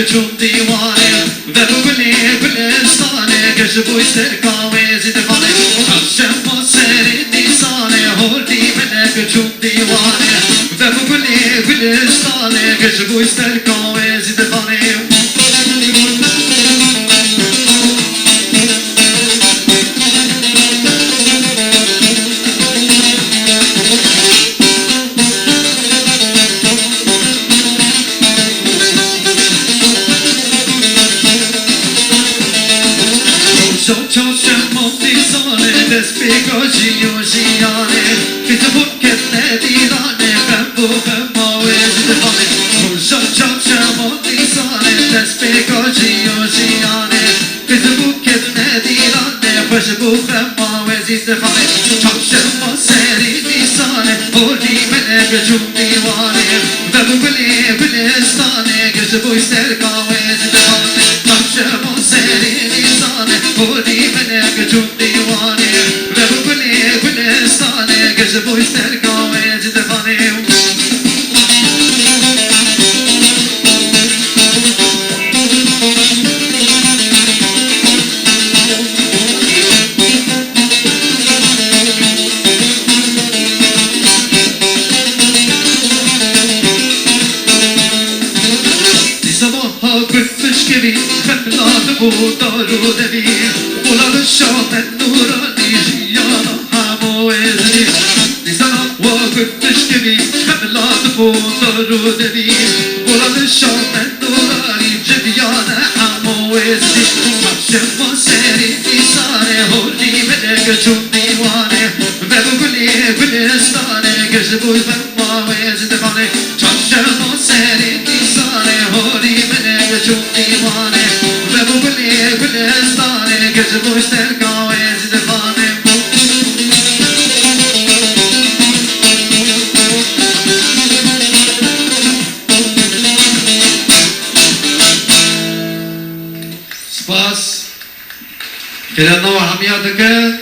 بچون دیوانه و بگلی گلستانه گشت بوی سرکاوه زیدفانه کفشم با سری دیسانه هردی بله بچون دیوانه و بگلی گلستانه گشت بوی سرکاوه زیدفانه بگاجی و جیانه که تو بکت ندیدانه بمبو بماوز دفانه خوشا چاچا مانیزانه دست بگاجی و جیانه که تو بکت ندیدانه خوش بو بماوز دفانه چاچا ما سری دیسانه بردی منه بجون دیوانه و بگلی بلستانه گشت بوی سرکاوز دفانه چاچا ما سری دیسانه بردی منه بجون دیوانه گلستانه گشت بوی سرکاوه زیدفانه دیسماها گفتش که بی خلال بود دارو دوی بلال شامن نورانی جیانا هموزنی دیسانا و گفتش که بی خلال بود دارو دوی بلال شامن نورانی جیانا هموزنی کفشم با سری دیسانه هردی بلگ چون دیوانه و بگلی گلستانه گشت بوی بماوز دفانه کفشم با سری دیسانه هردی بلگ چون دیوانه و بگلی گلستانه گشت بوی سرکاوز دفانه سپاس که نوع همیادکه